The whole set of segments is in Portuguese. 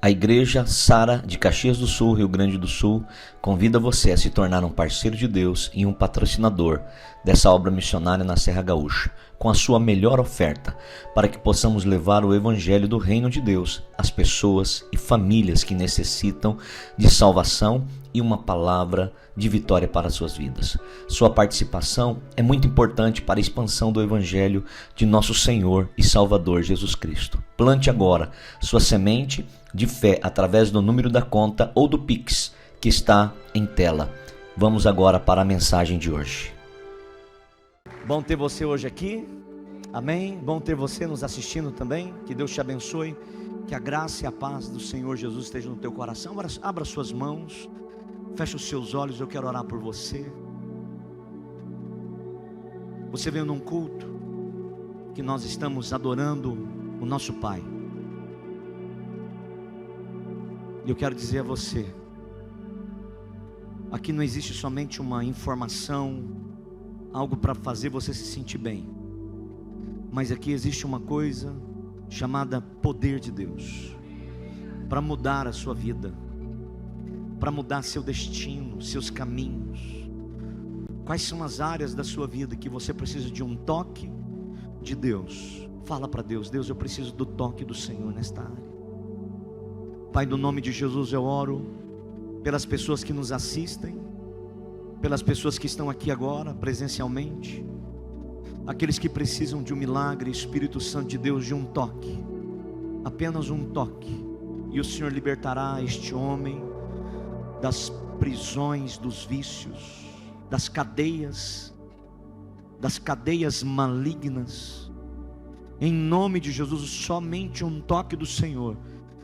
A Igreja Sara de Caxias do Sul, Rio Grande do Sul, convida você a se tornar um parceiro de Deus e um patrocinador dessa obra missionária na Serra Gaúcha, com a sua melhor oferta, para que possamos levar o Evangelho do Reino de Deus às pessoas e famílias que necessitam de salvação e uma palavra de vitória para suas vidas. Sua participação é muito importante para a expansão do Evangelho de nosso Senhor e Salvador Jesus Cristo. Plante agora sua semente de fé através do número da conta ou do Pix que está em tela. Vamos agora para a mensagem de hoje. Bom ter você hoje aqui, amém? Bom ter você nos assistindo também, que Deus te abençoe, que a graça e a paz do Senhor Jesus estejam no teu coração. Abra suas mãos, feche os seus olhos, eu quero orar por você. Você veio num culto que nós estamos adorando o nosso Pai. E eu quero dizer a você, aqui não existe somente uma informação, algo para fazer você se sentir bem, mas aqui existe uma coisa chamada poder de Deus, para mudar a sua vida, para mudar seu destino, seus caminhos. Quais são as áreas da sua vida que você precisa de um toque de Deus? Fala para Deus: Deus, eu preciso do toque do Senhor nesta área. Pai, no nome de Jesus eu oro pelas pessoas que nos assistem, pelas pessoas que estão aqui agora presencialmente, aqueles que precisam de um milagre, Espírito Santo de Deus, de um toque, apenas um toque, e o Senhor libertará este homem das prisões, dos vícios, das cadeias malignas. Em nome de Jesus, somente um toque do Senhor,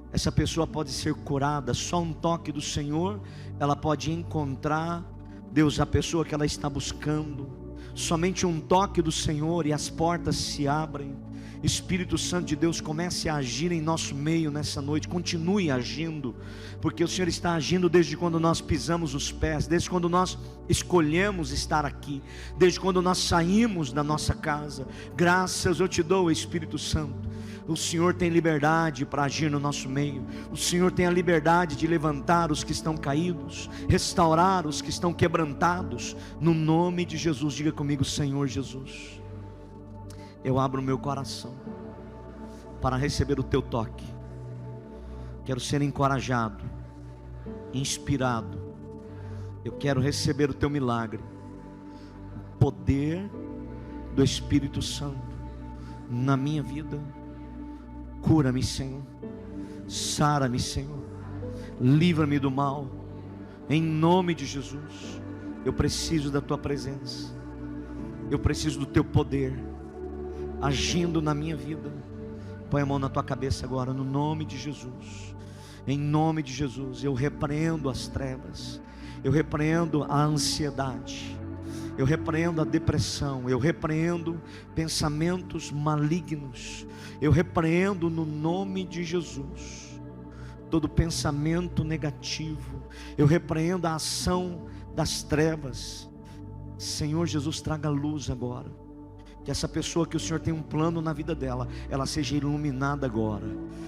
essa pessoa pode ser curada. Só um toque do Senhor, ela pode encontrar, Deus, a pessoa que ela está buscando. Somente um toque do Senhor e as portas se abrem. Espírito Santo de Deus, comece a agir em nosso meio nessa noite. Continue agindo, porque o Senhor está agindo desde quando nós pisamos os pés, desde quando nós escolhemos estar aqui, desde quando nós saímos da nossa casa. Graças eu te dou, Espírito Santo. O Senhor tem liberdade para agir no nosso meio. O Senhor tem a liberdade de levantar os que estão caídos, restaurar os que estão quebrantados. No nome de Jesus, diga comigo: Senhor Jesus, eu abro o meu coração para receber o teu toque. Quero ser encorajado, inspirado. Eu quero receber o teu milagre, o poder do Espírito Santo na minha vida. Cura-me, Senhor, sara-me, Senhor, livra-me do mal, em nome de Jesus. Eu preciso da tua presença, eu preciso do teu poder agindo na minha vida. Põe a mão na tua cabeça agora, no nome de Jesus. Em nome de Jesus, eu repreendo as trevas, eu repreendo a ansiedade, eu repreendo a depressão, eu repreendo pensamentos malignos, eu repreendo no nome de Jesus todo pensamento negativo, eu repreendo a ação das trevas. Senhor Jesus, traga luz agora, que essa pessoa que o Senhor tem um plano na vida dela, ela seja iluminada agora,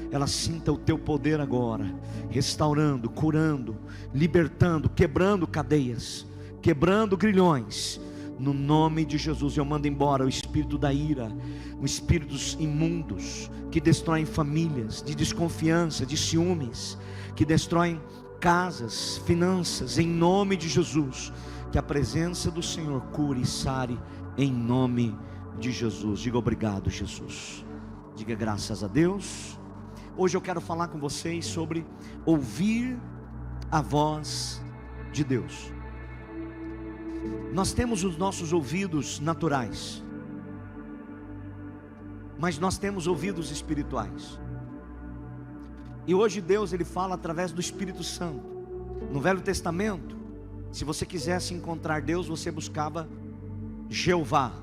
ela sinta o teu poder agora, restaurando, curando, libertando, quebrando cadeias, quebrando grilhões. No nome de Jesus eu mando embora o espírito da ira, os espíritos imundos que destroem famílias, de desconfiança, de ciúmes, que destroem casas, finanças. Em nome de Jesus, que a presença do Senhor cure e sare, em nome de Jesus. Diga obrigado, Jesus. Diga graças a Deus. Hoje eu quero falar com vocês sobre ouvir a voz de Deus. Nós temos os nossos ouvidos naturais, mas nós temos ouvidos espirituais. E hoje Deus, Ele fala através do Espírito Santo. No Velho Testamento, se você quisesse encontrar Deus, você buscava Jeová.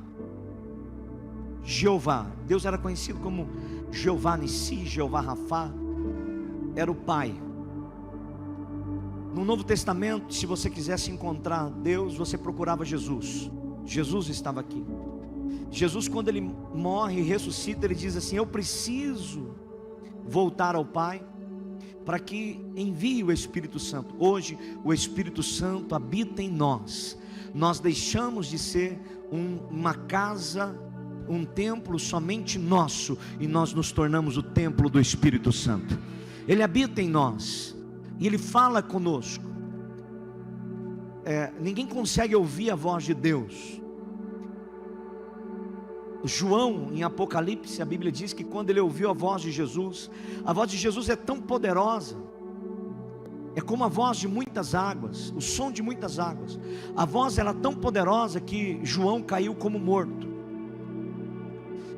Jeová, Deus era conhecido como Jeová Nissi, Jeová Rafá, era o Pai. No Novo Testamento, se você quisesse encontrar Deus, você procurava Jesus. Jesus estava aqui. Jesus, quando Ele morre e ressuscita, Ele diz assim: eu preciso voltar ao Pai, para que envie o Espírito Santo. Hoje o Espírito Santo habita em nós. Nós deixamos de ser uma casa, um templo somente nosso, e nós nos tornamos o templo do Espírito Santo. Ele habita em nós e Ele fala conosco. Ninguém consegue ouvir a voz de Deus. João, em Apocalipse, a Bíblia diz que quando ele ouviu a voz de Jesus é tão poderosa, é como a voz de muitas águas, o som de muitas águas. A voz era tão poderosa que João caiu como morto.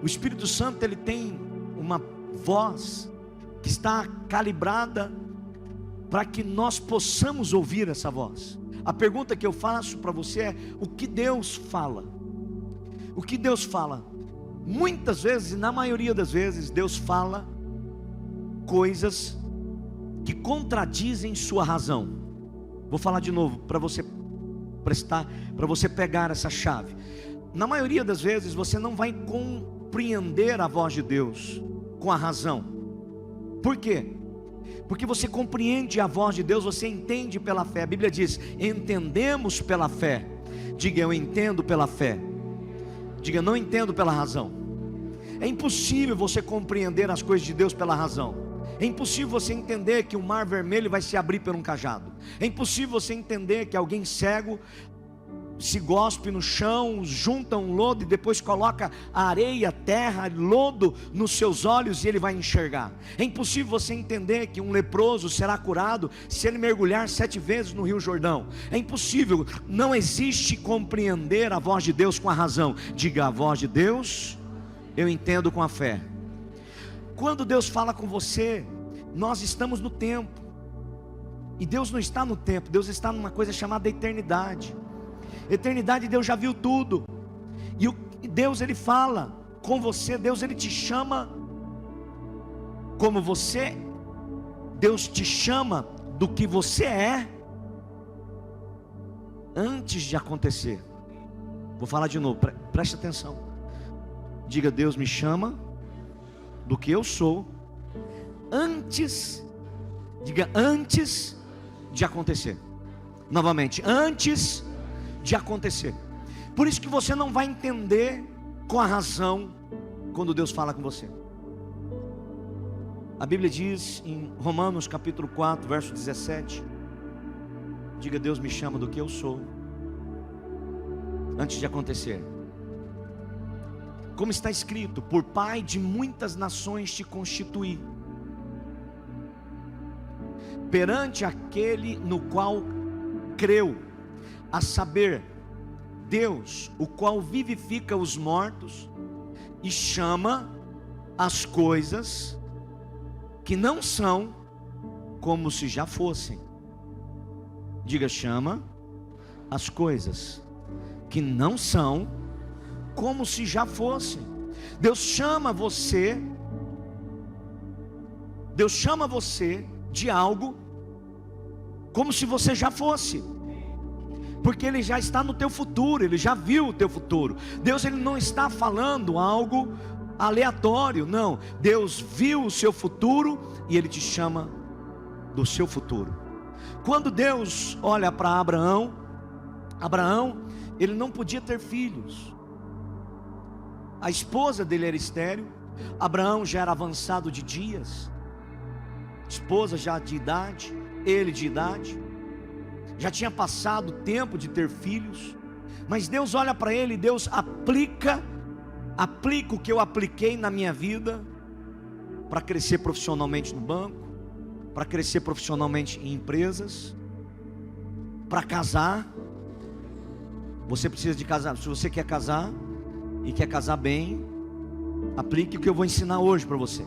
O Espírito Santo, ele tem uma voz que está calibrada para que nós possamos ouvir essa voz. A pergunta que eu faço para você é: o que Deus fala? O que Deus fala? Muitas vezes, e na maioria das vezes, Deus fala coisas que contradizem sua razão. Vou falar de novo para você prestar, para você pegar essa chave. Na maioria das vezes você não vai compreender a voz de Deus com a razão. Por quê? Porque você compreende a voz de Deus, você entende pela fé. A Bíblia diz: entendemos pela fé. Diga: eu entendo pela fé. Diga: não entendo pela razão. É impossível você compreender as coisas de Deus pela razão. É impossível você entender que o mar vermelho vai se abrir por um cajado. É impossível você entender que alguém cego se gospe no chão, junta um lodo e depois coloca areia, terra, lodo nos seus olhos e ele vai enxergar. É impossível você entender que um leproso será curado se ele mergulhar 7 vezes no Rio Jordão. É impossível. Não existe compreender a voz de Deus com a razão. Diga: a voz de Deus eu entendo com a fé. Quando Deus fala com você, nós estamos no tempo, e Deus não está no tempo, Deus está numa coisa chamada eternidade. Eternidade, Deus já viu tudo, e Deus, Ele fala com você. Deus, Ele te chama como você, Deus te chama do que você é antes de acontecer. Vou falar de novo, preste atenção. Diga: Deus me chama do que eu sou antes. Diga: antes de acontecer. Novamente: antes de acontecer. Por isso que você não vai entender com a razão quando Deus fala com você. A Bíblia diz em Romanos capítulo 4, verso 17. Diga: Deus me chama do que eu sou antes de acontecer. Como está escrito: por pai de muitas nações te constituí, perante aquele no qual creu, a saber, Deus, o qual vivifica os mortos e chama as coisas que não são como se já fossem. Diga: chama as coisas que não são como se já fossem. Deus chama você de algo como se você já fosse, porque Ele já está no teu futuro, Ele já viu o teu futuro. Deus, Ele não está falando algo aleatório, não. Deus viu o seu futuro e Ele te chama do seu futuro. Quando Deus olha para Abraão, ele não podia ter filhos. A esposa dele era estéril. Abraão já era avançado de dias, esposa já de idade, ele de idade, já tinha passado o tempo de ter filhos. Mas Deus olha para ele, Deus aplica o que eu apliquei na minha vida para crescer profissionalmente no banco, para crescer profissionalmente em empresas, para casar. Você precisa de casar. Se você quer casar e quer casar bem, aplique o que eu vou ensinar hoje para você.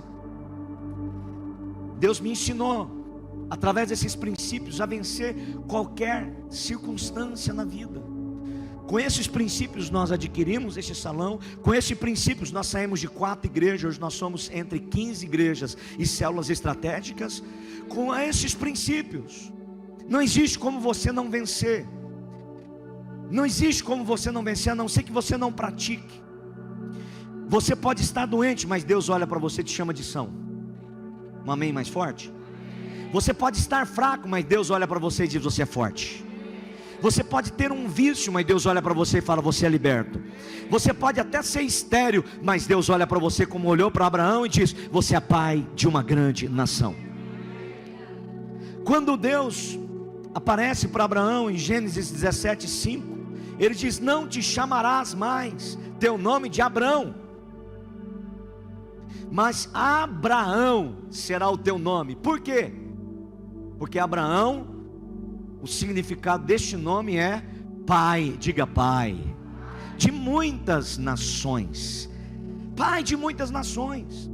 Deus me ensinou, através desses princípios, a vencer qualquer circunstância na vida. Com esses princípios nós adquirimos este salão. Com esses princípios nós saímos de 4 igrejas. Hoje nós somos entre 15 igrejas e células estratégicas. Com esses princípios, não existe como você não vencer. Não existe como você não vencer, a não ser que você não pratique. Você pode estar doente, mas Deus olha para você e te chama de são. Um amém mais forte? Você pode estar fraco, mas Deus olha para você e diz: você é forte. Você pode ter um vício, mas Deus olha para você e fala: você é liberto. Você pode até ser estéril, mas Deus olha para você como olhou para Abraão e diz: você é pai de uma grande nação. Quando Deus aparece para Abraão em Gênesis 17:5, Ele diz: não te chamarás mais teu nome de Abrão, mas Abraão será o teu nome. Por quê? Porque Abraão, o significado deste nome é pai, diga pai, de muitas nações. Pai de muitas nações.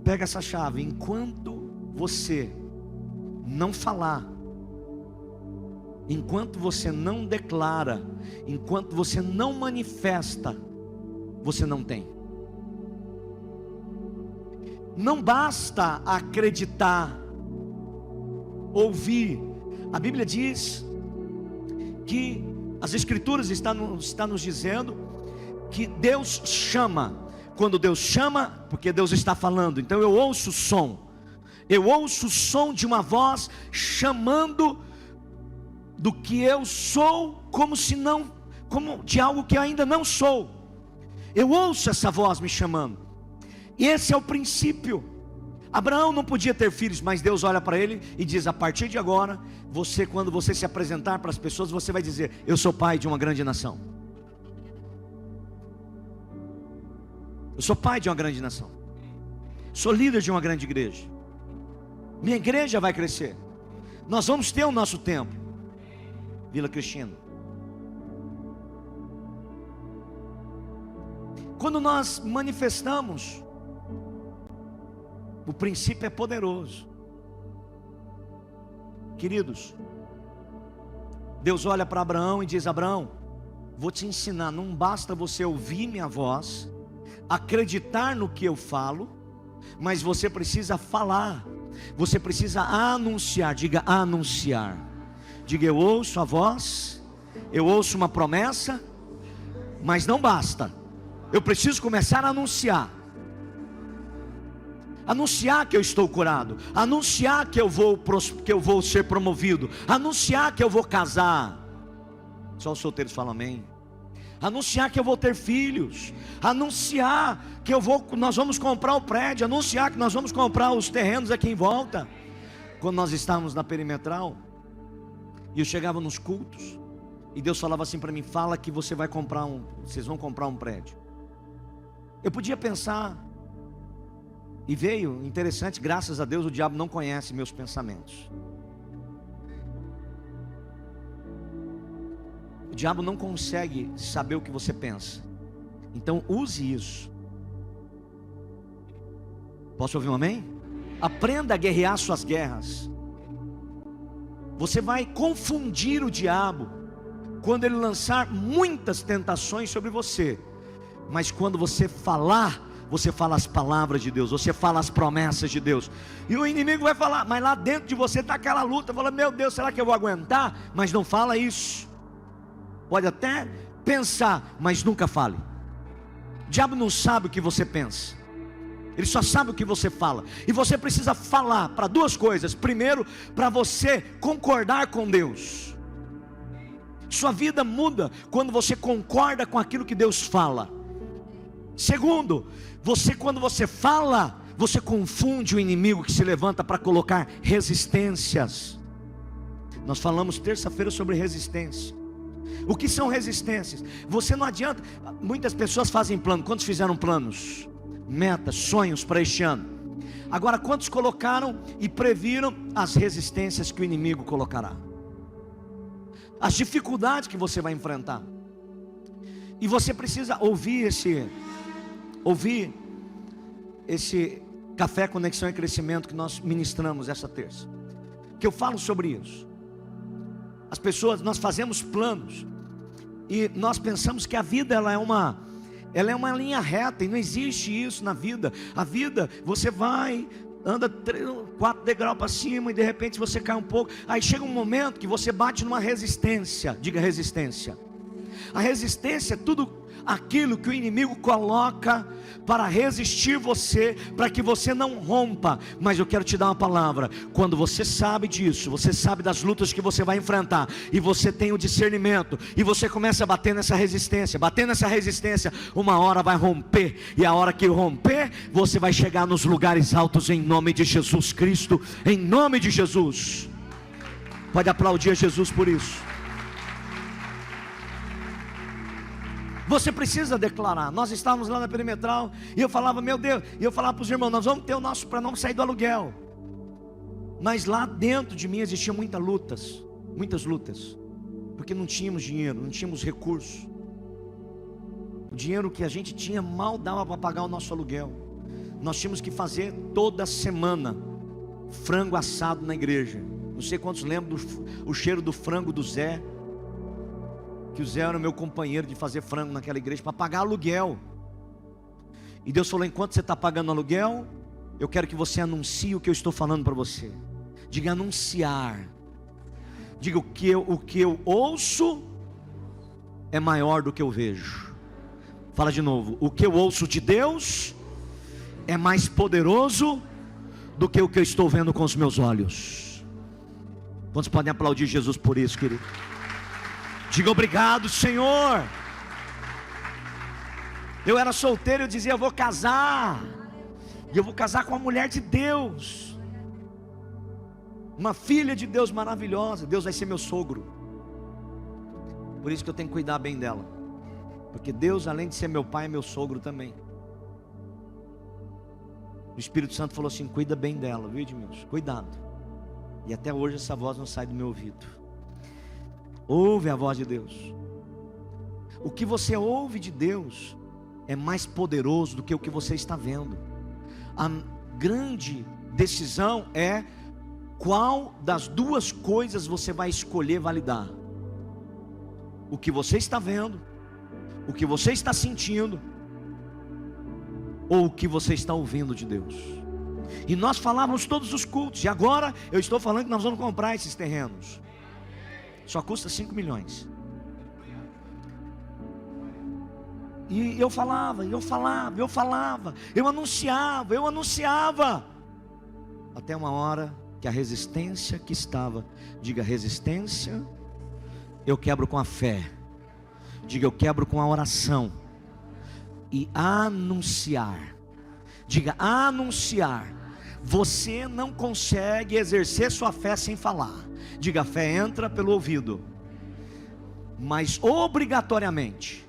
Pega essa chave. Enquanto você não falar, enquanto você não declara, enquanto você não manifesta, você não tem. Não basta acreditar, ouvir. A Bíblia diz que as Escrituras está nos dizendo que Deus chama. Quando Deus chama, porque Deus está falando. Então eu ouço o som. Eu ouço o som de uma voz chamando do que eu sou, como de algo que eu ainda não sou. Eu ouço essa voz me chamando. E esse é o princípio. Abraão não podia ter filhos, mas Deus olha para ele e diz: a partir de agora, quando você se apresentar para as pessoas, você vai dizer: eu sou pai de uma grande nação. Eu sou pai de uma grande nação. Sou líder de uma grande igreja. Minha igreja vai crescer. Nós vamos ter o nosso templo, Vila Cristina. Quando nós manifestamos, o princípio é poderoso. Queridos, Deus olha para Abraão e diz: Abraão, vou te ensinar. Não basta você ouvir minha voz, acreditar no que eu falo, mas você precisa falar. Você precisa anunciar. Diga anunciar. Diga: eu ouço a voz, eu ouço uma promessa, mas não basta. Eu preciso começar a anunciar. Anunciar que eu estou curado, anunciar que eu vou ser promovido, anunciar que eu vou casar. Só os solteiros falam amém. Anunciar que eu vou ter filhos, anunciar que nós vamos comprar o prédio, anunciar que nós vamos comprar os terrenos aqui em volta. Quando nós estávamos na perimetral, e eu chegava nos cultos, e Deus falava assim para mim: fala que vocês vão comprar um prédio. Eu podia pensar, e veio, interessante, graças a Deus o diabo não conhece meus pensamentos. O diabo não consegue saber o que você pensa. Então use isso. Posso ouvir um amém? Aprenda a guerrear suas guerras. Você vai confundir o diabo quando ele lançar muitas tentações sobre você. Mas quando você falar, você fala as palavras de Deus, você fala as promessas de Deus. E o inimigo vai falar, mas lá dentro de você está aquela luta. Fala: meu Deus, será que eu vou aguentar? Mas não fala isso. Pode até pensar, mas nunca fale. O diabo não sabe o que você pensa, ele só sabe o que você fala. E você precisa falar para duas coisas. Primeiro, para você concordar com Deus. Sua vida muda quando você concorda com aquilo que Deus fala. Segundo, quando você fala, você confunde o inimigo que se levanta para colocar resistências. Nós falamos terça-feira sobre resistência. O que são resistências? Você não adianta. Muitas pessoas fazem plano. Quantos fizeram planos, metas, sonhos para este ano? Agora, quantos colocaram e previram as resistências que o inimigo colocará? As dificuldades que você vai enfrentar. E você precisa ouvir esse Café Conexão e Crescimento que nós ministramos essa terça, que eu falo sobre isso. As pessoas, nós fazemos planos e nós pensamos que a vida ela é uma linha reta, e não existe isso na vida. A vida, você vai, anda 4 degraus para cima e de repente você cai um pouco. Aí chega um momento que você bate numa resistência. Diga resistência. A resistência é tudo aquilo que o inimigo coloca para resistir você, para que você não rompa. Mas eu quero te dar uma palavra: quando você sabe disso, você sabe das lutas que você vai enfrentar, e você tem o discernimento, e você começa a bater nessa resistência, uma hora vai romper, e a hora que romper, você vai chegar nos lugares altos, em nome de Jesus Cristo, em nome de Jesus. Pode aplaudir a Jesus por isso. Você precisa declarar. Nós estávamos lá na Perimetral, e eu falava, meu Deus, e eu falava para os irmãos, nós vamos ter o nosso, para não sair do aluguel. Mas lá dentro de mim existiam muitas lutas, porque não tínhamos dinheiro, não tínhamos recursos. O dinheiro que a gente tinha mal dava para pagar o nosso aluguel. Nós tínhamos que fazer toda semana frango assado na igreja. Não sei quantos lembram o cheiro do frango do Zé, que o Zé era o meu companheiro de fazer frango naquela igreja, para pagar aluguel. E Deus falou, enquanto você está pagando aluguel, eu quero que você anuncie o que eu estou falando para você. Diga anunciar. Diga, o que eu ouço é maior do que eu vejo. Fala de novo, o que eu ouço de Deus é mais poderoso do que o que eu estou vendo com os meus olhos. Quantos podem aplaudir Jesus por isso, querido? Diga obrigado, Senhor. Eu era solteiro, eu dizia, eu vou casar, e eu vou casar com uma mulher de Deus, uma filha de Deus maravilhosa. Deus vai ser meu sogro. Por isso que eu tenho que cuidar bem dela, porque Deus, além de ser meu pai, é meu sogro também. O Espírito Santo falou assim, cuida bem dela, viu, Edmilson? Cuidado. E até hoje essa voz não sai do meu ouvido. Ouve a voz de Deus. O que você ouve de Deus é mais poderoso do que o que você está vendo. A grande decisão é qual das duas coisas você vai escolher validar: o que você está vendo, o que você está sentindo, ou o que você está ouvindo de Deus. E nós falávamos todos os cultos, e agora eu estou falando que nós vamos comprar esses terrenos. Só custa 5 milhões. E eu falava, eu anunciava. Até uma hora que a resistência que estava, diga resistência, eu quebro com a fé. Diga eu quebro com a oração. E anunciar. Diga anunciar. Você não consegue exercer sua fé sem falar. Diga, a fé entra pelo ouvido, mas obrigatoriamente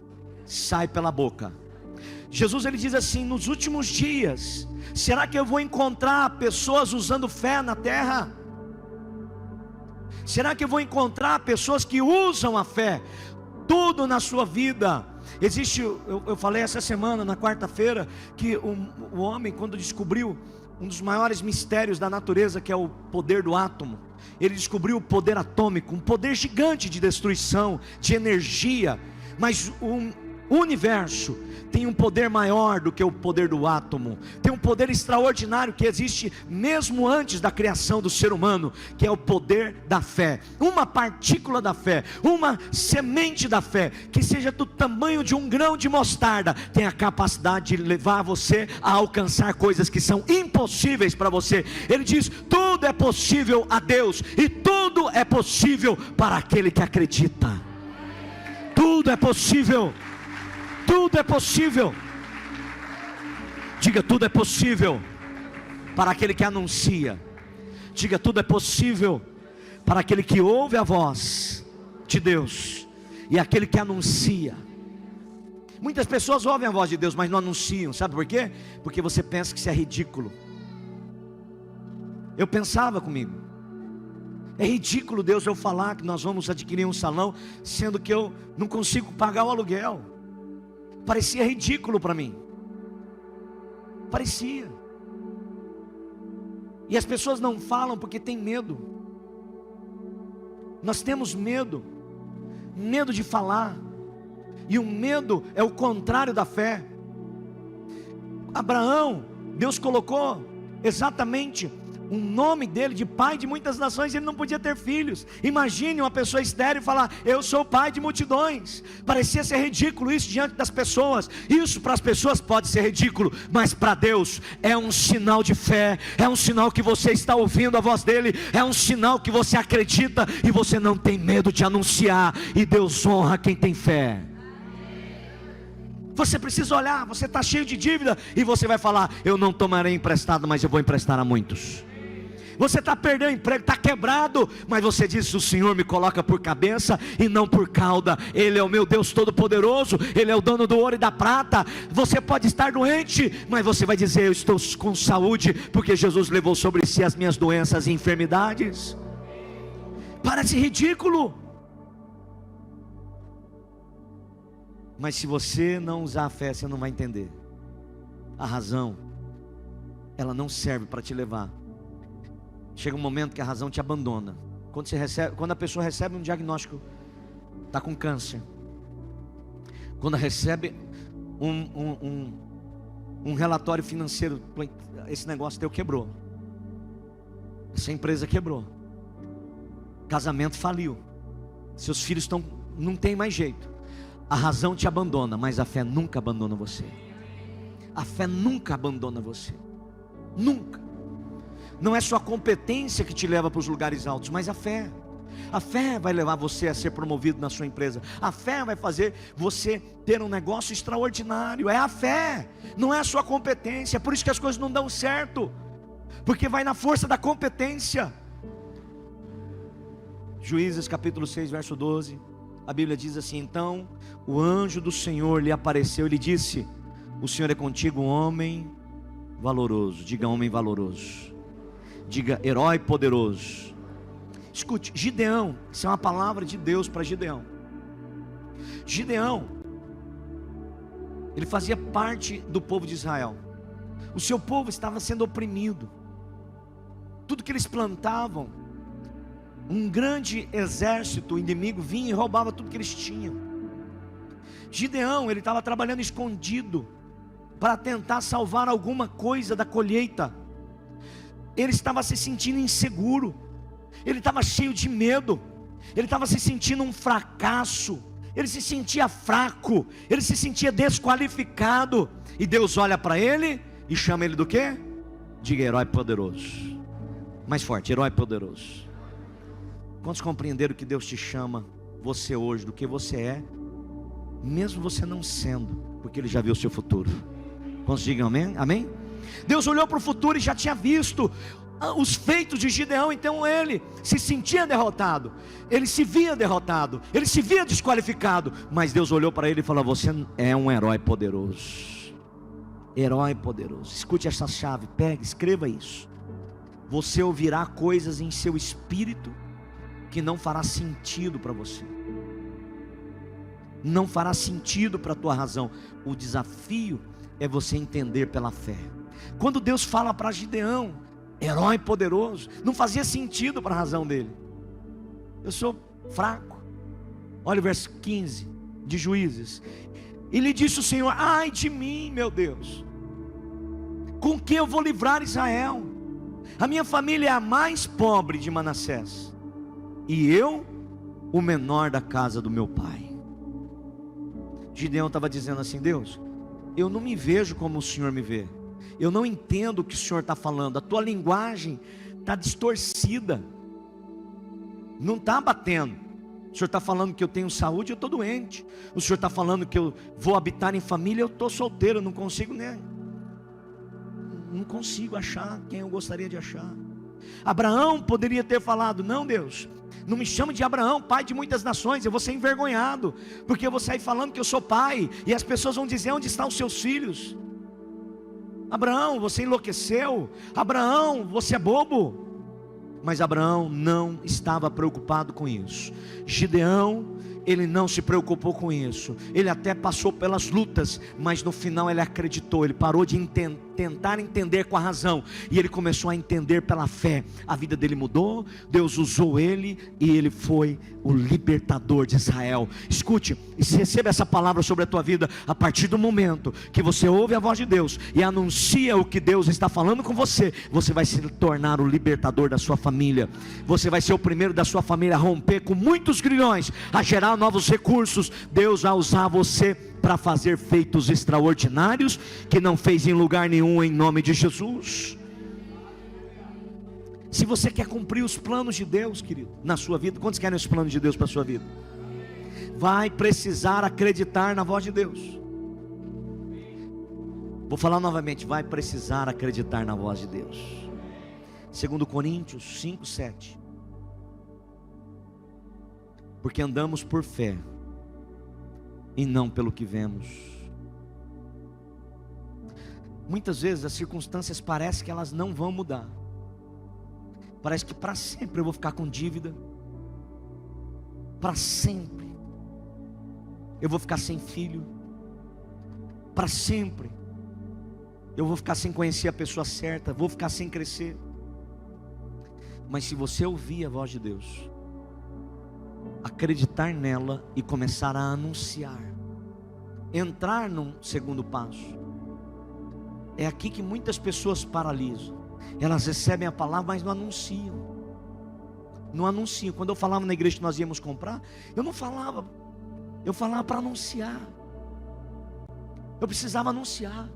sai pela boca. Jesus, ele diz assim, nos últimos dias, será que eu vou encontrar pessoas usando fé na terra? Será que eu vou encontrar pessoas que usam a fé tudo na sua vida? Existe, eu falei essa semana, na quarta-feira, que o homem, quando descobriu um dos maiores mistérios da natureza, que é o poder do átomo, ele descobriu o poder atômico, um poder gigante de destruição, de energia. Mas o universo tem um poder maior do que o poder do átomo. Tem um poder extraordinário que existe mesmo antes da criação do ser humano, que é o poder da fé. Uma partícula da fé, uma semente da fé, que seja do tamanho de um grão de mostarda, tem a capacidade de levar você a alcançar coisas que são impossíveis para você. Ele diz, tudo é possível a Deus, e tudo é possível para aquele que acredita. Tudo é possível. Tudo é possível. Diga, tudo é possível para aquele que anuncia. Diga, tudo é possível para aquele que ouve a voz de Deus e aquele que anuncia. Muitas pessoas ouvem a voz de Deus, mas não anunciam. Sabe por quê? Porque você pensa que isso é ridículo. Eu pensava comigo, é ridículo Deus eu falar que nós vamos adquirir um salão, sendo que eu não consigo pagar o aluguel. Parecia ridículo para mim. Parecia. E as pessoas não falam porque tem medo. Nós temos medo. Medo de falar. E o medo é o contrário da fé. Abraão, Deus colocou exatamente o nome dele de pai de muitas nações, ele não podia ter filhos. Imagine uma pessoa estéril falar: eu sou pai de multidões. Parecia ser ridículo isso diante das pessoas. Isso para as pessoas pode ser ridículo, mas para Deus é um sinal de fé, é um sinal que você está ouvindo a voz dele, é um sinal que você acredita e você não tem medo de anunciar, e Deus honra quem tem fé. Você precisa olhar, você está cheio de dívida e você vai falar: eu não tomarei emprestado, mas eu vou emprestar a muitos. Você está perdendo o emprego, está quebrado, mas você diz: o Senhor me coloca por cabeça e não por cauda. Ele é o meu Deus todo-poderoso, Ele é o dono do ouro e da prata. Você pode estar doente, mas você vai dizer: eu estou com saúde, porque Jesus levou sobre si as minhas doenças e enfermidades. Parece ridículo, mas se você não usar a fé, você não vai entender. A razão, ela não serve para te levar. Chega um momento que a razão te abandona. Quando a pessoa recebe um diagnóstico, está com câncer. Quando recebe um relatório financeiro: esse negócio teu quebrou, essa empresa quebrou, casamento faliu, seus filhos não tem mais jeito. A razão te abandona, mas a fé nunca abandona você. A fé nunca abandona você. Nunca. Não é sua competência que te leva para os lugares altos, mas a fé. A fé vai levar você a ser promovido na sua empresa. A fé vai fazer você ter um negócio extraordinário. É a fé, não é a sua competência. É por isso que as coisas não dão certo, porque vai na força da competência. Juízes capítulo 6, verso 12. A Bíblia diz assim: então o anjo do Senhor lhe apareceu e lhe disse: o Senhor é contigo, homem valoroso. Diga: homem valoroso. Diga: herói poderoso. Escute, Gideão, isso é uma palavra de Deus para Gideão. Gideão, ele fazia parte do povo de Israel. O seu povo estava sendo oprimido. Tudo que eles plantavam, um grande exército inimigo vinha e roubava tudo que eles tinham. Gideão, ele estava trabalhando escondido para tentar salvar alguma coisa da colheita. Ele estava se sentindo inseguro, ele estava cheio de medo, ele estava se sentindo um fracasso, ele se sentia fraco, ele se sentia desqualificado. E Deus olha para ele e chama ele do quê? Diga: herói poderoso. Mais forte: herói poderoso. Quantos compreenderam que Deus te chama, você hoje, do que você é, mesmo você não sendo, porque Ele já viu o seu futuro? Quantos digam amém? Amém? Deus olhou para o futuro e já tinha visto os feitos de Gideão. Então ele se sentia derrotado, ele se via derrotado, ele se via desqualificado, mas Deus olhou para ele e falou: você é um herói poderoso. Herói poderoso. Escute essa chave, pegue, escreva isso. Você ouvirá coisas em seu espírito que não fará sentido para você, não fará sentido para a tua razão. O desafio é você entender pela fé. Quando Deus fala para Gideão, herói poderoso, não fazia sentido para a razão dele. Eu sou fraco. Olha o verso 15 de Juízes. E lhe disse o Senhor: ai de mim, meu Deus, com que eu vou livrar Israel? A minha família é a mais pobre de Manassés, e eu, o menor da casa do meu pai. Gideão estava dizendo assim: Deus, eu não me vejo como o Senhor me vê. Eu não entendo o que o Senhor está falando. A tua linguagem está distorcida, não está batendo. O Senhor está falando que eu tenho saúde, eu estou doente. O Senhor está falando que eu vou habitar em família, eu estou solteiro, eu não consigo não consigo achar quem eu gostaria de achar. Abraão poderia ter falado: não, Deus, não me chame de Abraão, pai de muitas nações. Eu vou ser envergonhado, porque eu vou sair falando que eu sou pai, e as pessoas vão dizer: onde estão os seus filhos? Abraão, você enlouqueceu. Abraão, você é bobo. Mas Abraão não estava preocupado com isso. Gideão ele não se preocupou com isso. Ele até passou pelas lutas, mas no final ele acreditou. Ele parou de tentar entender com a razão, e ele começou a entender pela fé. A vida dele mudou, Deus usou ele, e ele foi o libertador de Israel. Escute, e receba essa palavra sobre a tua vida. A partir do momento que você ouve a voz de Deus e anuncia o que Deus está falando com você, você vai se tornar o libertador da sua família. Você vai ser o primeiro da sua família a romper com muitos grilhões, a gerar novos recursos. Deus vai usar você para fazer feitos extraordinários que não fez em lugar nenhum, em nome de Jesus. Se você quer cumprir os planos de Deus, querido, na sua vida, quantos querem os planos de Deus para a sua vida? Vai precisar acreditar na voz de Deus. Vou falar novamente, vai precisar acreditar na voz de Deus. 2 Coríntios 5:7. Porque andamos por fé e não pelo que vemos. Muitas vezes as circunstâncias parecem que elas não vão mudar. Parece que para sempre eu vou ficar com dívida. Para sempre eu vou ficar sem filho. Para sempre eu vou ficar sem conhecer a pessoa certa. Vou ficar sem crescer. Mas se você ouvir a voz de Deus, acreditar nela e começar a anunciar, entrar num segundo passo. É aqui que muitas pessoas paralisam. Elas recebem a palavra, mas não anunciam. Não anunciam. Quando eu falava na igreja que nós íamos comprar, eu não falava. Eu falava para anunciar. Eu precisava anunciar.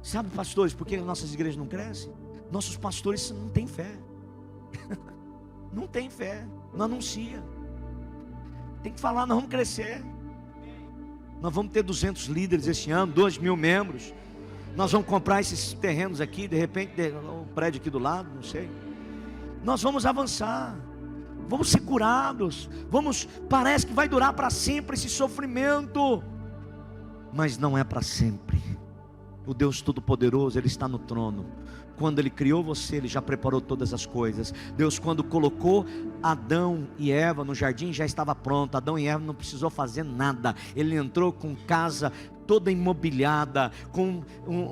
Sabe, pastores, por que nossas igrejas não crescem? Nossos pastores não têm fé. Não tem fé. Não anuncia. Tem que falar, nós vamos crescer. Nós vamos ter 200 líderes esse ano, 2.000 membros. Nós vamos comprar esses terrenos aqui, de repente, um prédio aqui do lado, não sei. Nós vamos avançar. Vamos ser curados. Parece que vai durar para sempre esse sofrimento. Mas não é para sempre. O Deus Todo-Poderoso, Ele está no trono. Quando Ele criou você, Ele já preparou todas as coisas. Deus, quando colocou Adão e Eva no jardim, já estava pronto. Adão e Eva não precisou fazer nada. Ele entrou com casa toda imobiliada, com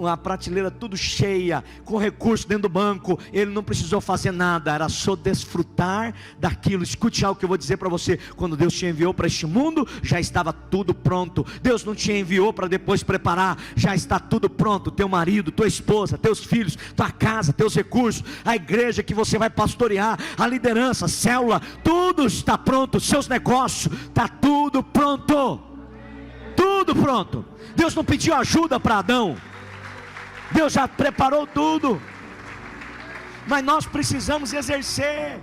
a prateleira tudo cheia, com recurso dentro do banco. Ele não precisou fazer nada, era só desfrutar daquilo. Escute algo que eu vou dizer para você. Quando Deus te enviou para este mundo, já estava tudo pronto. Deus não te enviou para depois preparar, já está tudo pronto. Teu marido, tua esposa, teus filhos, tua casa, teus recursos, a igreja que você vai pastorear, a liderança, a célula, tudo está pronto. Seus negócios, está tudo pronto. Tudo pronto. Deus não pediu ajuda para Adão. Deus já preparou tudo. Mas nós precisamos exercer.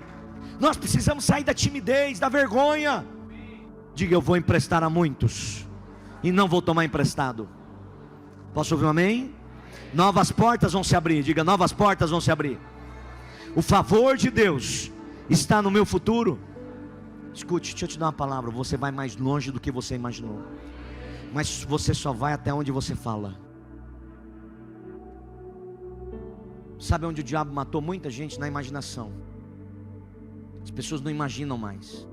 Nós precisamos sair da timidez, da vergonha. Diga, eu vou emprestar a muitos e não vou tomar emprestado. Posso ouvir um amém? Novas portas vão se abrir. Diga, novas portas vão se abrir. O favor de Deus está no meu futuro. Escute, deixa eu te dar uma palavra. Você vai mais longe do que você imaginou. Mas você só vai até onde você fala. Sabe onde o diabo matou muita gente? Na imaginação. As pessoas não imaginam mais.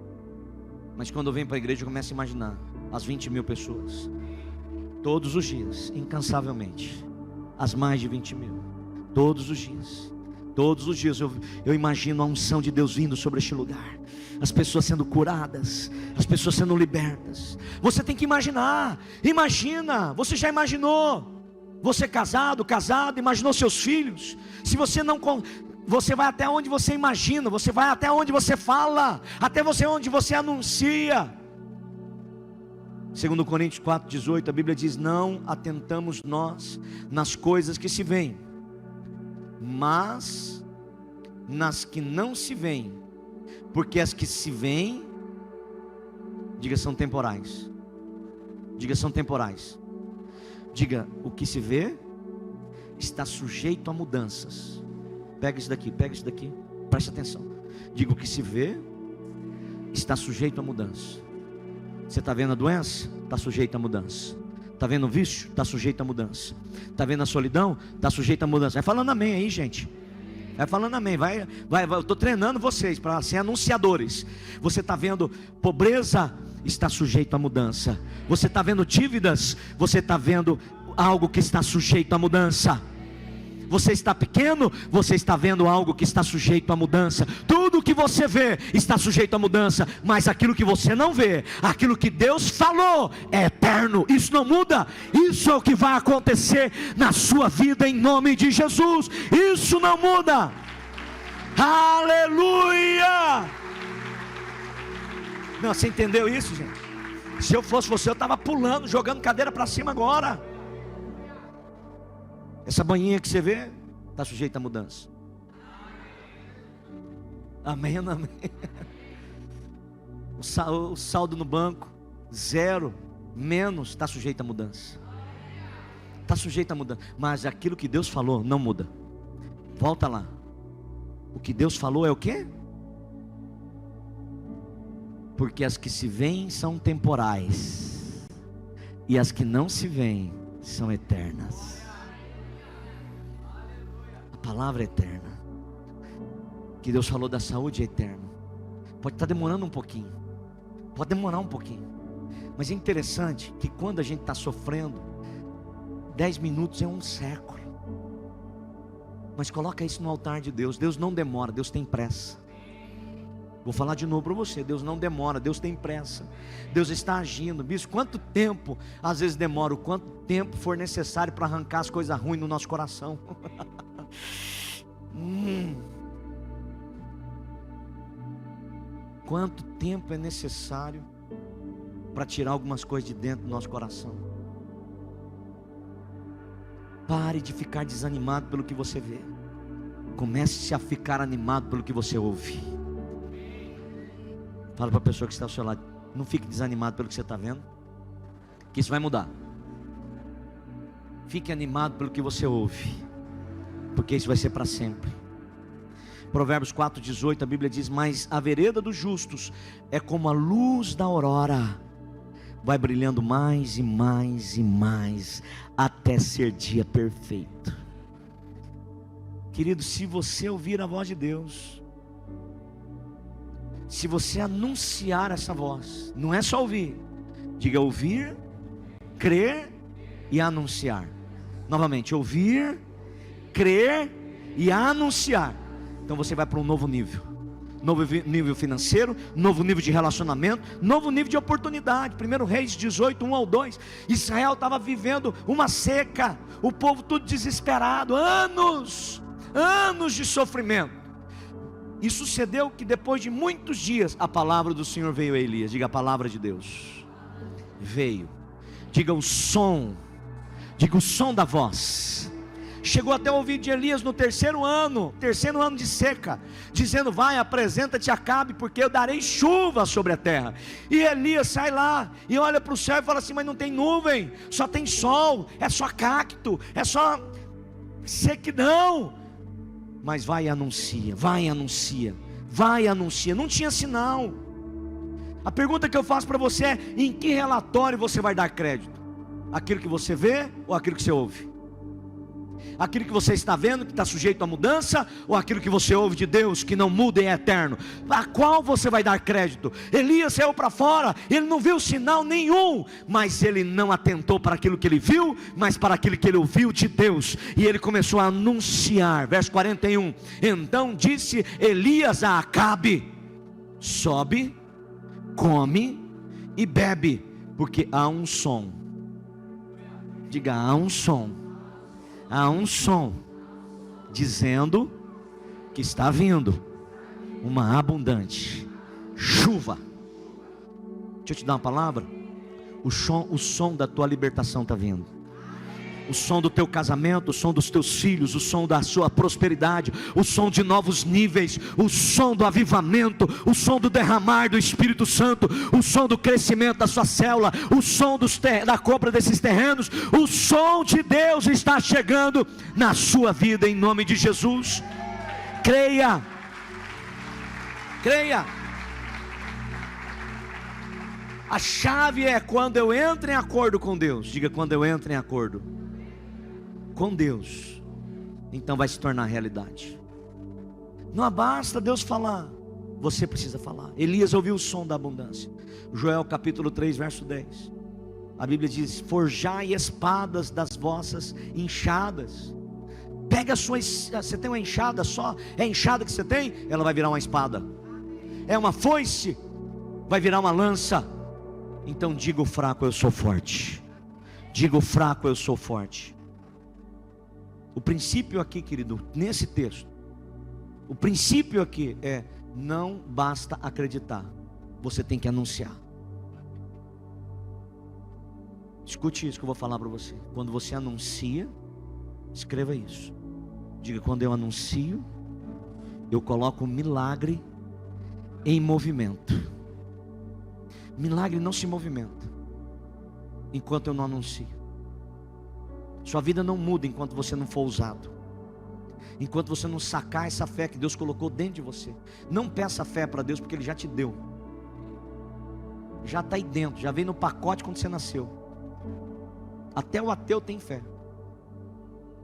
Mas quando eu venho para a igreja eu começo a imaginar as 20.000 pessoas. Todos os dias, incansavelmente. As mais de 20.000. Todos os dias. Todos os dias eu imagino a unção de Deus vindo sobre este lugar. As pessoas sendo curadas, as pessoas sendo libertas. Você tem que imaginar. Imagina, você já imaginou? Você casado, imaginou seus filhos? Se você não, você vai até onde você imagina. Você vai até onde você fala, até onde você anuncia. 2 Coríntios 4:18, a Bíblia diz: não atentamos nós nas coisas que se veem, mas nas que não se veem, porque as que se veem, diga, são temporais. Diga, são temporais. Diga, o que se vê está sujeito a mudanças. Pega isso daqui, preste atenção. Diga, o que se vê está sujeito a mudança. Você está vendo a doença? Está sujeito a mudança. Está vendo o vício? Está sujeito a mudança. Está vendo a solidão? Está sujeito a mudança. Vai falando amém aí, gente. Vai falando amém. Eu estou treinando vocês para ser anunciadores. Você está vendo pobreza está sujeito à mudança. Você está vendo dívidas, você está vendo algo que está sujeito à mudança. Você está pequeno, você está vendo algo que está sujeito à mudança. Tudo que você vê está sujeito à mudança, mas aquilo que você não vê, aquilo que Deus falou é eterno, isso não muda. Isso é o que vai acontecer na sua vida em nome de Jesus. Isso não muda. Aleluia! Não, você entendeu isso, gente? Se eu fosse você, eu estava pulando, jogando cadeira para cima agora. Essa banhinha que você vê está sujeita à mudança. Amém, amém. O saldo no banco, 0, menos, está sujeito à mudança. Está sujeito à mudança. Mas aquilo que Deus falou não muda. Volta lá. O que Deus falou é o quê? Porque as que se veem são temporais, e as que não se veem são eternas. A palavra é eterna. O que Deus falou da saúde é eterno. Pode estar demorando um pouquinho, pode demorar um pouquinho, mas é interessante que quando a gente está sofrendo, 10 minutos é um século. Mas coloca isso no altar de Deus. Deus não demora, Deus tem pressa. Vou falar de novo para você, Deus não demora, Deus tem pressa. Deus está agindo. Bicho, quanto tempo às vezes demora, o quanto tempo for necessário para arrancar as coisas ruins no nosso coração. Quanto tempo é necessário para tirar algumas coisas de dentro do nosso coração. Pare de ficar desanimado pelo que você vê. Comece a ficar animado pelo que você ouve. Fala para a pessoa que está ao seu lado: não fique desanimado pelo que você está vendo, que isso vai mudar. Fique animado pelo que você ouve, porque isso vai ser para sempre. Provérbios 4,18, a Bíblia diz: mas a vereda dos justos é como a luz da aurora, vai brilhando mais e mais e mais, até ser dia perfeito. Querido, se você ouvir a voz de Deus, se você anunciar essa voz, não é só ouvir, diga ouvir, crer e anunciar. Novamente, ouvir, crer e anunciar. Então você vai para um novo nível. Novo nível financeiro, novo nível de relacionamento, novo nível de oportunidade. 1 Reis 18, 1 ao 2. Israel estava vivendo uma seca, o povo tudo desesperado, anos de sofrimento. E sucedeu que depois de muitos dias, a palavra do Senhor veio a Elias. Diga: a palavra de Deus veio. Diga o som da voz. Chegou até o ouvido de Elias no terceiro ano de seca, dizendo: vai, apresenta-te a Acabe, porque eu darei chuva sobre a terra. E Elias sai lá e olha para o céu e fala assim: mas não tem nuvem, só tem sol, é só cacto, é só sequidão. Mas vai e anuncia, não tinha sinal. A pergunta que eu faço para você é: em que relatório você vai dar crédito? Aquilo que você vê ou aquilo que você ouve? Aquilo que você está vendo, que está sujeito à mudança, ou aquilo que você ouve de Deus, que não muda e é eterno? A qual você vai dar crédito? Elias saiu para fora, ele não viu sinal nenhum, mas ele não atentou para aquilo que ele viu, mas para aquilo que ele ouviu de Deus, e ele começou a anunciar. Verso 41, então disse Elias a Acabe: sobe, come e bebe, porque há um som. Diga: há um som. Há um som dizendo que está vindo uma abundante chuva. Deixa eu te dar uma palavra. O som da tua libertação está vindo. O som do teu casamento, o som dos teus filhos, o som da sua prosperidade, o som de novos níveis, o som do avivamento, o som do derramar do Espírito Santo, o som do crescimento da sua célula, o som da compra desses terrenos. O som de Deus está chegando na sua vida em nome de Jesus. Creia. A chave é quando eu entro em acordo com Deus. Diga: quando eu entro em acordo com Deus, então vai se tornar realidade. Não basta Deus falar: você precisa falar. Elias ouviu o som da abundância. Joel capítulo 3, verso 10. A Bíblia diz: forjai espadas das vossas enxadas. Pega a sua, você tem uma enxada só, é a enxada que você tem, ela vai virar uma espada. É uma foice, vai virar uma lança. Então diga o fraco, eu sou forte. Diga o fraco, eu sou forte. O princípio aqui, querido, nesse texto, o princípio aqui é: não basta acreditar, você tem que anunciar. Escute isso que eu vou falar para você. Quando você anuncia, escreva isso. Diga: quando eu anuncio, eu coloco o milagre em movimento. Milagre não se movimenta enquanto eu não anuncio. Sua vida não muda enquanto você não for usado, enquanto você não sacar essa fé que Deus colocou dentro de você. Não peça fé para Deus, porque Ele já te deu. Já está aí dentro, já veio no pacote quando você nasceu. Até o ateu tem fé.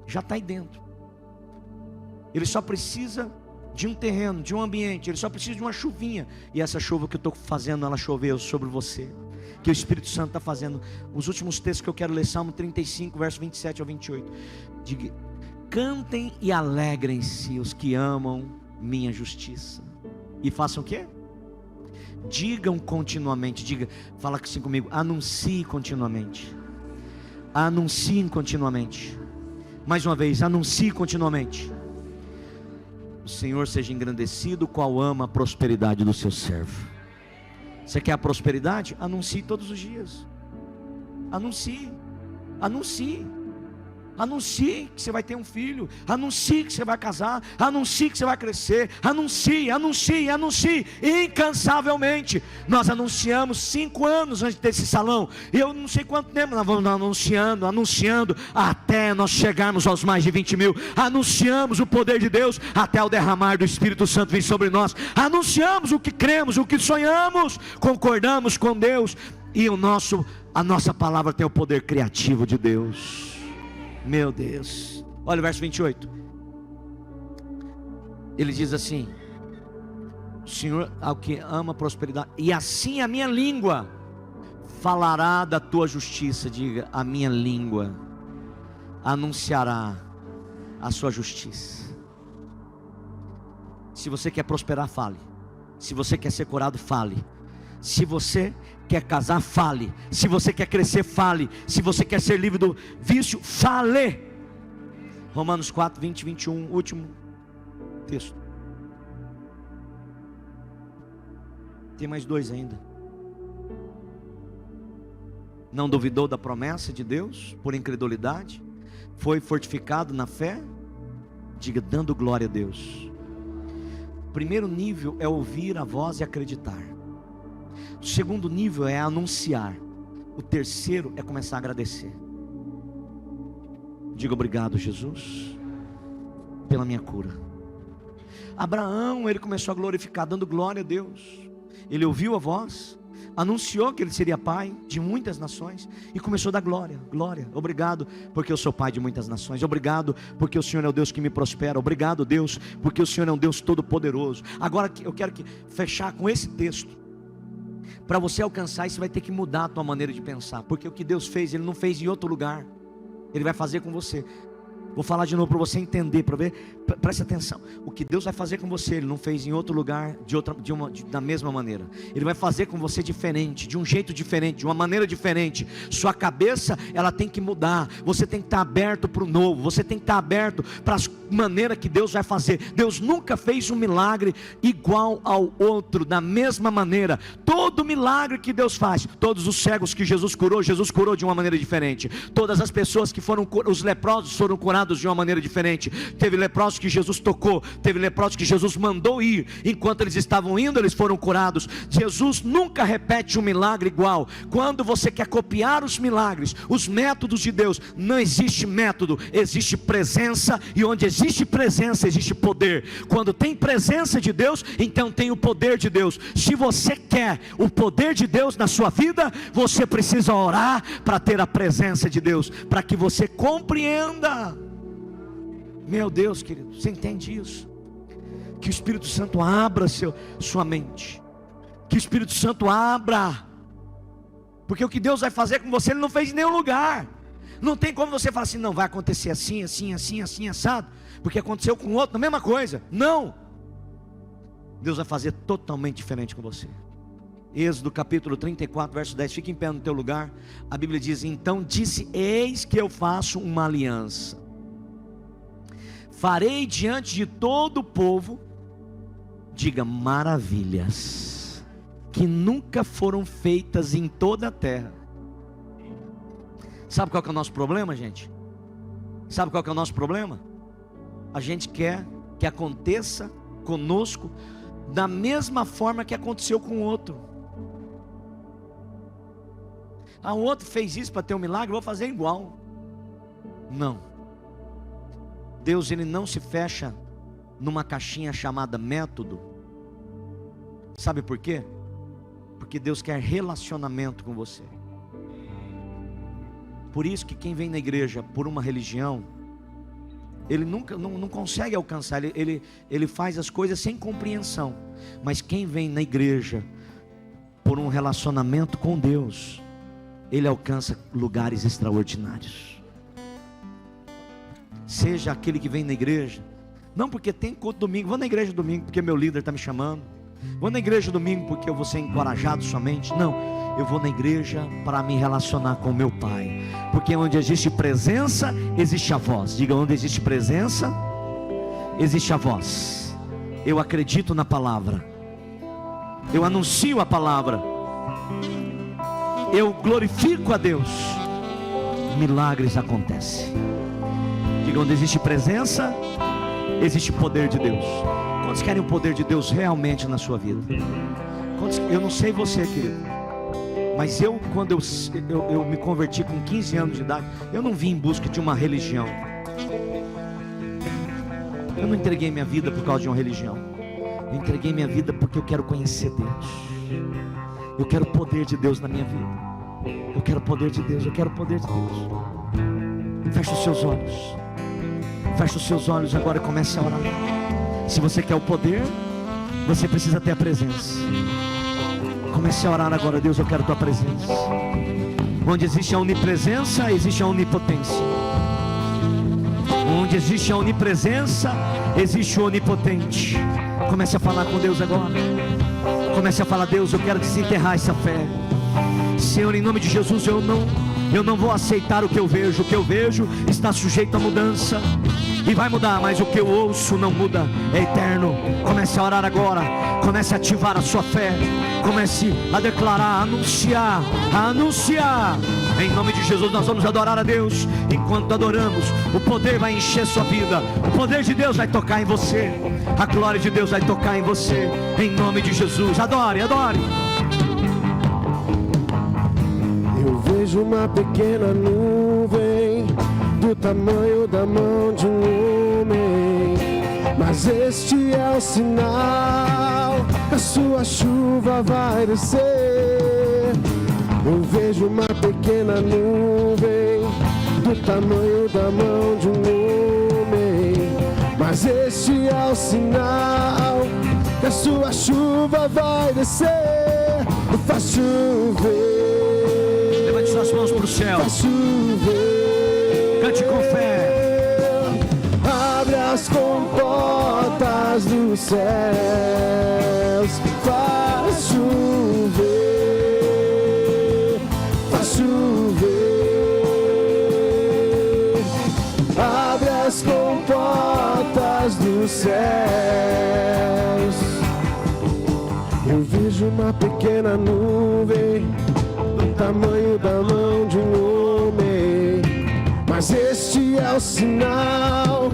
Já está aí dentro. Ele só precisa de um terreno, de um ambiente. Ele só precisa de uma chuvinha. E essa chuva que eu estou fazendo, ela choveu sobre você. Que o Espírito Santo está fazendo. Os últimos textos que eu quero ler, Salmo 35, verso 27 ao 28. Diga: cantem e alegrem-se os que amam minha justiça. E façam o quê? Digam continuamente. Diga, fala assim comigo: anuncie continuamente. Anunciem continuamente. Mais uma vez, anuncie continuamente. O Senhor seja engrandecido, qual ama a prosperidade do seu servo. Você quer a prosperidade? Anuncie todos os dias. Anuncie. Anuncie. Anuncie que você vai ter um filho. Anuncie que você vai casar. Anuncie que você vai crescer. Anuncie, anuncie, anuncie. Incansavelmente. Nós anunciamos 5 anos antes desse salão. Eu não sei quanto tempo nós vamos anunciando, até nós chegarmos aos mais de 20 mil. Anunciamos o poder de Deus até o derramar do Espírito Santo vir sobre nós. Anunciamos o que cremos, o que sonhamos. Concordamos com Deus. E a nossa palavra tem o poder criativo de Deus. Meu Deus. Olha o verso 28. Ele diz assim: o Senhor ao que ama a prosperidade, e assim a minha língua falará da tua justiça. Diga: a minha língua anunciará a sua justiça. Se você quer prosperar, fale. Se você quer ser curado, fale. Se você quer casar, fale. Se você quer crescer, fale. Se você quer ser livre do vício, fale. Romanos 4, 20 e 21, último texto. Tem mais 2 ainda. Não duvidou da promessa de Deus por incredulidade, foi fortificado na fé. Diga: dando glória a Deus. O primeiro nível é ouvir a voz e acreditar. O segundo nível é anunciar. O terceiro é começar a agradecer. Diga: obrigado, Jesus, pela minha cura. Abraão, ele começou a glorificar, dando glória a Deus. Ele ouviu a voz, anunciou que ele seria pai de muitas nações e começou a dar glória. Glória, obrigado porque eu sou pai de muitas nações. Obrigado porque o Senhor é o Deus que me prospera. Obrigado, Deus, porque o Senhor é um Deus todo poderoso. Agora eu quero fechar com esse texto. Para você alcançar isso, você vai ter que mudar a tua maneira de pensar. Porque o que Deus fez, Ele não fez em outro lugar. Ele vai fazer com você. Vou falar de novo para você entender, para ver. Preste atenção. O que Deus vai fazer com você, Ele não fez em outro lugar da mesma maneira. Ele vai fazer com você diferente, de um jeito diferente, de uma maneira diferente. Sua cabeça, ela tem que mudar. Você tem que estar aberto para o novo. Você tem que estar aberto para as maneiras que Deus vai fazer. Deus nunca fez um milagre igual ao outro, da mesma maneira. Todo milagre que Deus faz, todos os cegos que Jesus curou de uma maneira diferente. Todas as pessoas que foram, os leprosos foram curados de uma maneira diferente. Teve leprosos que Jesus tocou, teve leprosos que Jesus mandou ir. Enquanto eles estavam indo, eles foram curados. Jesus nunca repete um milagre igual. Quando você quer copiar os milagres, os métodos de Deus, não existe método, existe presença. E onde existe presença, existe poder. Quando tem presença de Deus, então tem o poder de Deus. Se você quer o poder de Deus na sua vida, você precisa orar para ter a presença de Deus, para que você compreenda. Meu Deus, querido, você entende isso? Que o Espírito Santo abra sua mente. Que o Espírito Santo abra. Porque o que Deus vai fazer com você, Ele não fez em nenhum lugar. Não tem como você falar assim, não, vai acontecer assim, assim, assim, assim, assado, porque aconteceu com o outro, a mesma coisa. Não. Deus vai fazer totalmente diferente com você. Êxodo capítulo 34, verso 10, fica em pé no teu lugar. A Bíblia diz, então disse, eis que eu faço uma aliança. Farei diante de todo o povo, diga, maravilhas, que nunca foram feitas em toda a terra. Sabe qual que é o nosso problema, gente? Sabe qual que é o nosso problema? A gente quer que aconteça conosco da mesma forma que aconteceu com o outro. O outro fez isso para ter um milagre, eu vou fazer igual. Não. Deus, Ele não se fecha numa caixinha chamada método. Sabe por quê? Porque Deus quer relacionamento com você. Por isso que quem vem na igreja por uma religião, ele nunca não consegue alcançar, ele faz as coisas sem compreensão. Mas quem vem na igreja por um relacionamento com Deus, ele alcança lugares extraordinários. Seja aquele que vem na igreja, não porque tem culto domingo, vou na igreja domingo porque meu líder está me chamando, vou na igreja domingo porque eu vou ser encorajado somente. Não, eu vou na igreja para me relacionar com meu Pai, porque onde existe presença, existe a voz. Diga, onde existe presença, existe a voz. Eu acredito na palavra, eu anuncio a palavra, eu glorifico a Deus, milagres acontecem. Diga, onde existe presença, existe poder de Deus. Quantos querem o poder de Deus realmente na sua vida? Eu não sei você, querido, mas quando eu me converti com 15 anos de idade, eu não vim em busca de uma religião. Eu não entreguei minha vida por causa de uma religião. Eu entreguei minha vida porque eu quero conhecer Deus. Eu quero o poder de Deus na minha vida. Eu quero o poder de Deus, eu quero o poder de Deus. Feche os seus olhos. Feche os seus olhos agora e comece a orar. Se você quer o poder, você precisa ter a presença. Comece a orar agora. Deus, eu quero a tua presença. Onde existe a onipresença, existe a onipotência. Onde existe a onipresença, existe o onipotente. Comece a falar com Deus agora. Comece a falar, Deus, eu quero desenterrar essa fé. Senhor, em nome de Jesus, eu não vou aceitar o que eu vejo. O que eu vejo está sujeito a mudança, e vai mudar, mas o que eu ouço não muda, é eterno. Comece a orar agora. Comece a ativar a sua fé. Comece a declarar, a anunciar. Em nome de Jesus nós vamos adorar a Deus. Enquanto adoramos, o poder vai encher sua vida. O poder de Deus vai tocar em você. A glória de Deus vai tocar em você. Em nome de Jesus, adore, adore. Eu vejo uma pequena nuvem do tamanho da mão de um homem, mas este é o sinal, a sua chuva vai descer. Eu vejo uma pequena nuvem do tamanho da mão de um homem, mas este é o sinal, que a sua chuva vai descer. Faz chover, levante suas mãos para o céu, faz chover, cante com fé. Abre as comportas dos céus, faz chover, faz chover. Abre as comportas dos céus. Eu vejo uma pequena nuvem do tamanho da mão de um homem, mas este é o sinal,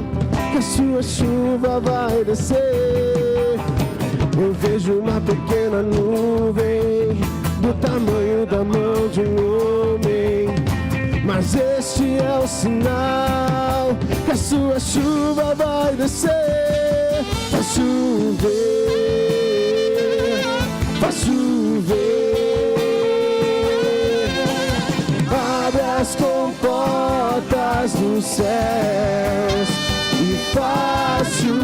que a sua chuva vai descer. Eu vejo uma pequena nuvem do tamanho da mão de um homem, mas este é o sinal, que a sua chuva vai descer. Faz chover, faz chover. Abre as comportas dos céus e faz chover.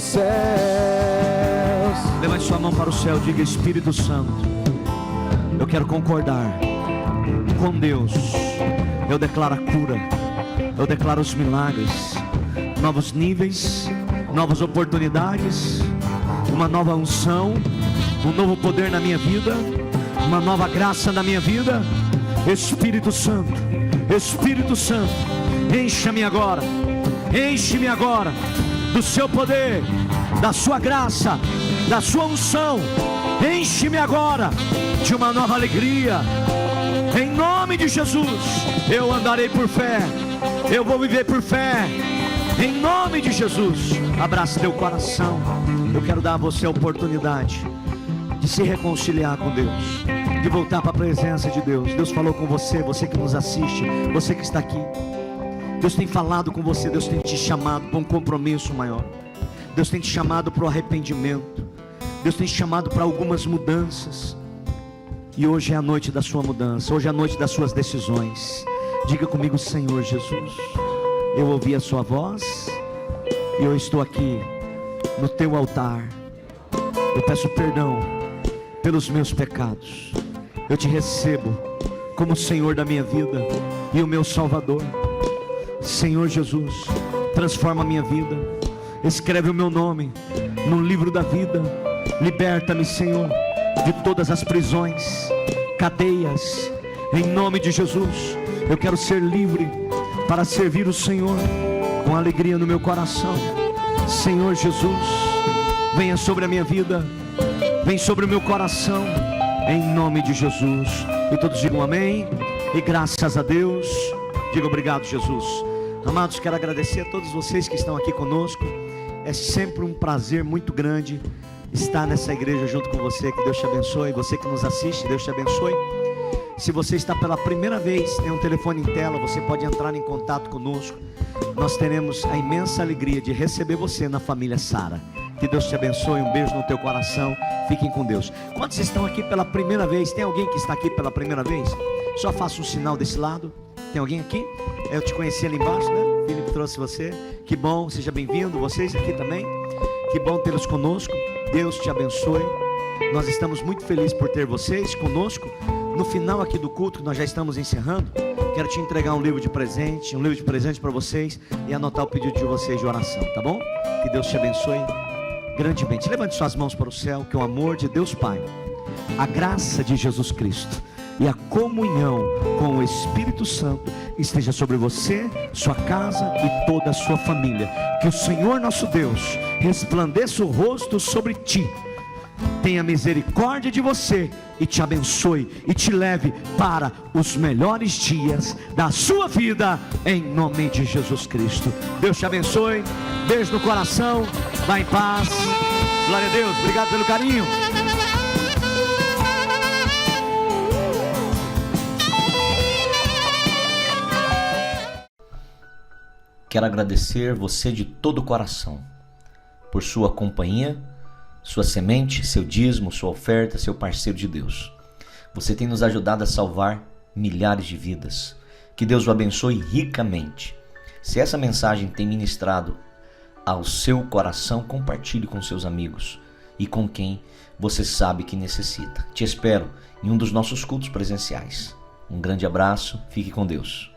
céus. Levante sua mão para o céu, diga: Espírito Santo, eu quero concordar com Deus. Eu declaro a cura, eu declaro os milagres, novos níveis, novas oportunidades, uma nova unção, um novo poder na minha vida, uma nova graça na minha vida. Espírito Santo, Espírito Santo, encha-me agora, enche-me agora do seu poder, da sua graça, da sua unção. Enche-me agora de uma nova alegria. Em nome de Jesus, eu andarei por fé, eu vou viver por fé. Em nome de Jesus, abrace teu coração. Eu quero dar a você a oportunidade de se reconciliar com Deus, de voltar para a presença de Deus. Deus falou com você, você que nos assiste, você que está aqui. Deus tem falado com você, Deus tem te chamado para um compromisso maior. Deus tem te chamado para o arrependimento. Deus tem te chamado para algumas mudanças. E hoje é a noite da sua mudança, hoje é a noite das suas decisões. Diga comigo: Senhor Jesus, eu ouvi a sua voz e eu estou aqui no teu altar. Eu peço perdão pelos meus pecados. Eu te recebo como Senhor da minha vida e o meu Salvador. Senhor Jesus, transforma a minha vida, escreve o meu nome no livro da vida. Liberta-me, Senhor, de todas as prisões, cadeias, em nome de Jesus. Eu quero ser livre para servir o Senhor com alegria no meu coração. Senhor Jesus, venha sobre a minha vida, vem sobre o meu coração, em nome de Jesus. E todos digam amém e graças a Deus. Diga: obrigado, Jesus. Amados, quero agradecer a todos vocês que estão aqui conosco. É sempre um prazer muito grande estar nessa igreja junto com você. Que Deus te abençoe. Você que nos assiste, Deus te abençoe. Se você está pela primeira vez, tem um telefone em tela, você pode entrar em contato conosco. Nós teremos a imensa alegria de receber você na família Sara. Que Deus te abençoe, um beijo no teu coração. Fiquem com Deus. Quantos estão aqui pela primeira vez? Tem alguém que está aqui pela primeira vez? Só faça um sinal desse lado. Tem alguém aqui? Eu te conheci ali embaixo, né? O Felipe trouxe você. Que bom, seja bem-vindo. Vocês aqui também. Que bom tê-los conosco. Deus te abençoe. Nós estamos muito felizes por ter vocês conosco. No final aqui do culto, que nós já estamos encerrando, quero te entregar um livro de presente, para vocês, e anotar o pedido de vocês de oração, tá bom? Que Deus te abençoe grandemente. Levante suas mãos para o céu. Que o amor de Deus Pai, a graça de Jesus Cristo e a comunhão com o Espírito Santo esteja sobre você, sua casa e toda a sua família. Que o Senhor nosso Deus resplandeça o rosto sobre ti, tenha misericórdia de você e te abençoe e te leve para os melhores dias da sua vida, em nome de Jesus Cristo. Deus te abençoe, beijo no coração, vá em paz, glória a Deus, obrigado pelo carinho. Quero agradecer você de todo o coração por sua companhia, sua semente, seu dízimo, sua oferta, seu parceiro de Deus. Você tem nos ajudado a salvar milhares de vidas. Que Deus o abençoe ricamente. Se essa mensagem tem ministrado ao seu coração, compartilhe com seus amigos e com quem você sabe que necessita. Te espero em um dos nossos cultos presenciais. Um grande abraço, fique com Deus.